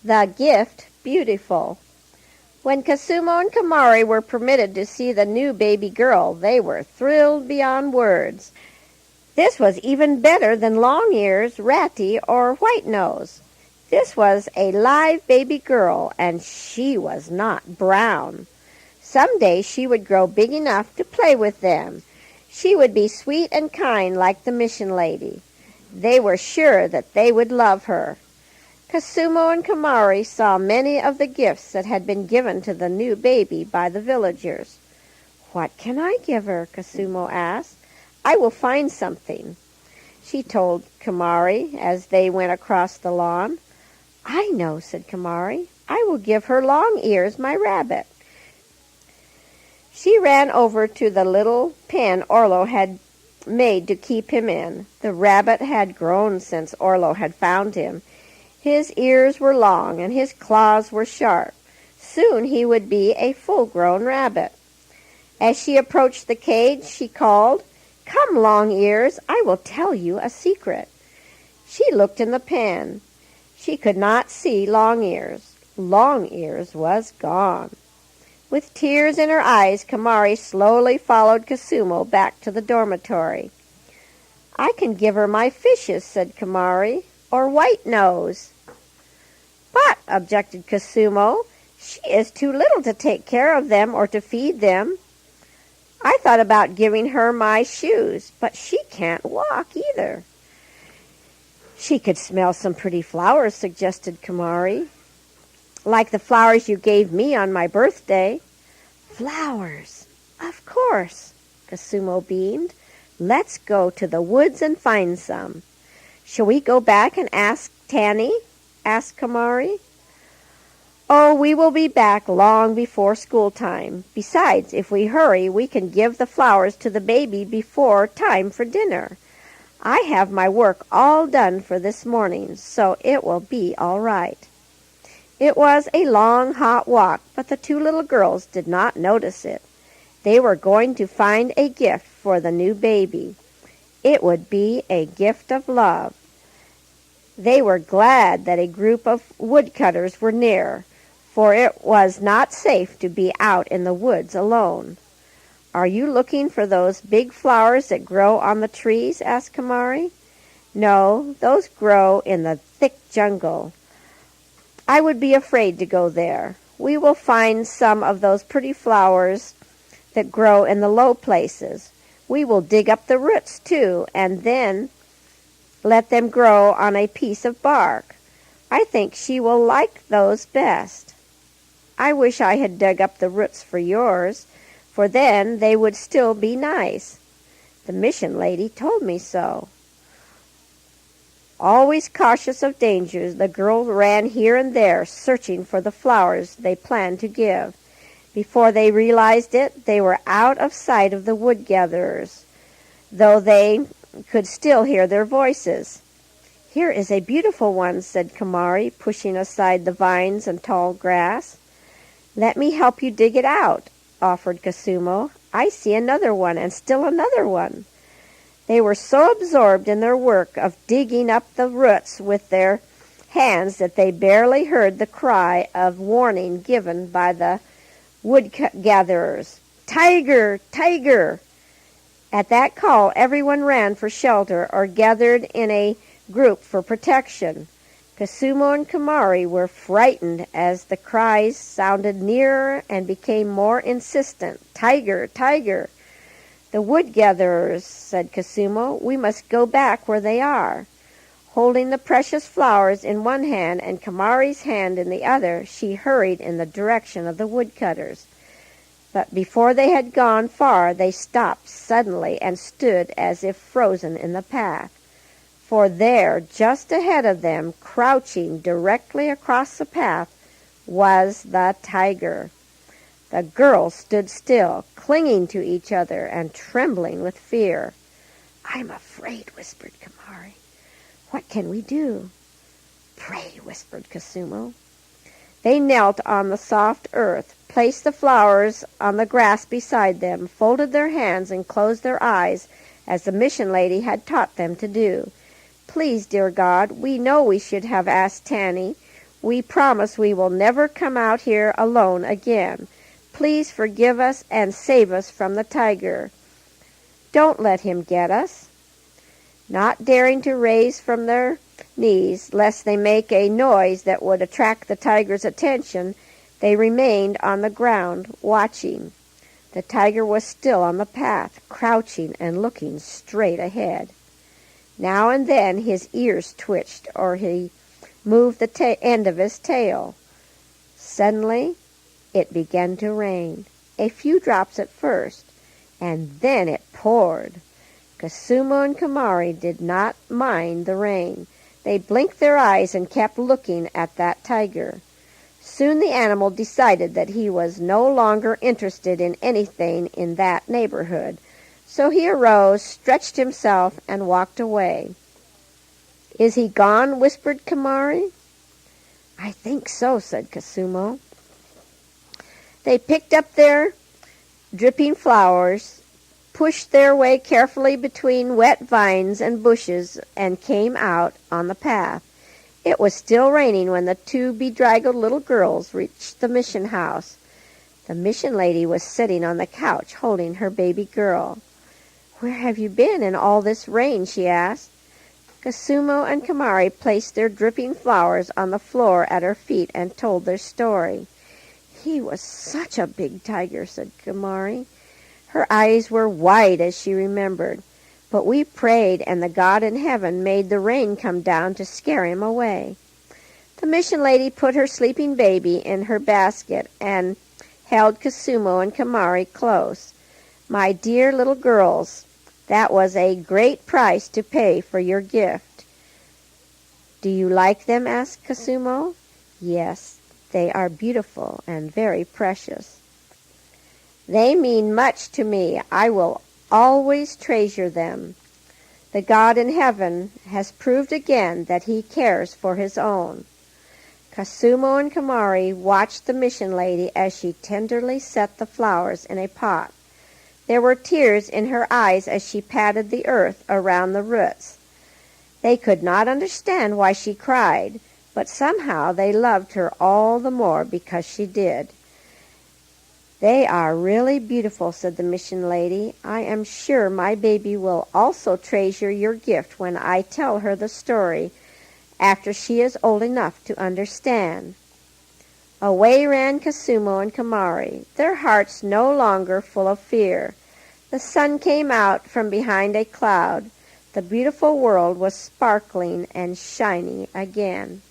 The gift beautiful. When Kasumo and Kamari were permitted to see the new baby girl, they were thrilled beyond words. This was even better than Long Ears, Ratty, or White Nose. This was a live baby girl, and she was not brown. Some day she would grow big enough to play with them. She would be sweet and kind like the mission lady. They were sure that they would love her. Kasumo and Kamari saw many of the gifts that had been given to the new baby by the villagers. "What can I give her?" Kasumo asked. "I will find something," she told Kamari as they went across the lawn. "I know," said Kamari. "I will give her Long Ears, my rabbit." She ran over to the little pen Orlo had made to keep him in. The rabbit had grown since Orlo had found him. His ears were long and his claws were sharp. Soon he would be a full-grown rabbit. As she approached the cage, she called, "Come, Long Ears, I will tell you a secret." She looked in the pen. She could not see Long Ears. Long Ears was gone. With tears in her eyes, Kamari slowly followed Kasumo back to the dormitory. "I can give her my fishes," said Kamari, "or White Nose." "But," objected Kasumo, "she is too little to take care of them or to feed them. I thought about giving her my shoes, but she can't walk either." "She could smell some pretty flowers," suggested Kamari, "like the flowers you gave me on my birthday." "Flowers, of course," Kasumo beamed. "Let's go to the woods and find some." "Shall we go back and ask Tanny?" asked Kamari. "Oh, we will be back long before school time. Besides, if we hurry, we can give the flowers to the baby before time for dinner. I have my work all done for this morning, so it will be all right." It was a long, hot walk, but the two little girls did not notice it. They were going to find a gift for the new baby. It would be a gift of love. They were glad that a group of woodcutters were near, for it was not safe to be out in the woods alone. "Are you looking for those big flowers that grow on the trees?" asked Kamari. "No, those grow in the thick jungle. I would be afraid to go there. We will find some of those pretty flowers that grow in the low places. We will dig up the roots, too, and then let them grow on a piece of bark. I think she will like those best." "I wish I had dug up the roots for yours, for then they would still be nice. The mission lady told me so." Always cautious of dangers, the girls ran here and there, searching for the flowers they planned to give. Before they realized it, they were out of sight of the wood-gatherers, though they could still hear their voices. "Here is a beautiful one," said Kamari, pushing aside the vines and tall grass. "Let me help you dig it out," offered Kasumo. "I see another one, and still another one." They were so absorbed in their work of digging up the roots with their hands that they barely heard the cry of warning given by the wood-gatherers. "Tiger! Tiger!" At that call, everyone ran for shelter or gathered in a group for protection. Kasumo and Kamari were frightened as the cries sounded nearer and became more insistent. "Tiger! Tiger!" "The wood-gatherers," said Kasumo. "We must go back where they are." Holding the precious flowers in one hand and Kamari's hand in the other, she hurried in the direction of the woodcutters. But before they had gone far, they stopped suddenly and stood as if frozen in the path. For there, just ahead of them, crouching directly across the path, was the tiger. The girls stood still, clinging to each other and trembling with fear. "I'm afraid," whispered Kamari. "What can we do?" "Pray," whispered Kasumo. They knelt on the soft earth, placed the flowers on the grass beside them, folded their hands and closed their eyes as the mission lady had taught them to do. "Please, dear God, we know we should have asked Tanny. We promise we will never come out here alone again. Please forgive us and save us from the tiger. Don't let him get us." Not daring to raise from their knees, lest they make a noise that would attract the tiger's attention, they remained on the ground, watching. The tiger was still on the path, crouching and looking straight ahead. Now and then his ears twitched, or he moved the end of his tail. Suddenly it began to rain, a few drops at first, and then it poured. Cosimo and Kamari did not mind the rain. They blinked their eyes and kept looking at that tiger. Soon the animal decided that he was no longer interested in anything in that neighborhood, so he arose, stretched himself, and walked away. "Is he gone?" whispered Kamari. "I think so," said Cosimo. They picked up their dripping flowers, pushed their way carefully between wet vines and bushes, and came out on the path. It was still raining when the two bedraggled little girls reached the mission house. The mission lady was sitting on the couch holding her baby girl. "Where have you been in all this rain?" she asked. Cosimo and Kamari placed their dripping flowers on the floor at her feet and told their story. "He was such a big tiger," said Kamari. Her eyes were wide as she remembered. "But we prayed, and the God in heaven made the rain come down to scare him away." The mission lady put her sleeping baby in her basket and held Cosimo and Kamari close. "My dear little girls, that was a great price to pay for your gift." "Do you like them?" asked Cosimo. "Yes, they are beautiful and very precious." "They mean much to me. I will always treasure them. The God in heaven has proved again that he cares for his own." Cosimo and Kamari watched the mission lady as she tenderly set the flowers in a pot. There were tears in her eyes as she patted the earth around the roots. They could not understand why she cried, but somehow they loved her all the more because she did. "They are really beautiful," said the mission lady. "I am sure my baby will also treasure your gift when I tell her the story after she is old enough to understand." Away ran Cosimo and Kamari, their hearts no longer full of fear. The sun came out from behind a cloud. The beautiful world was sparkling and shiny again.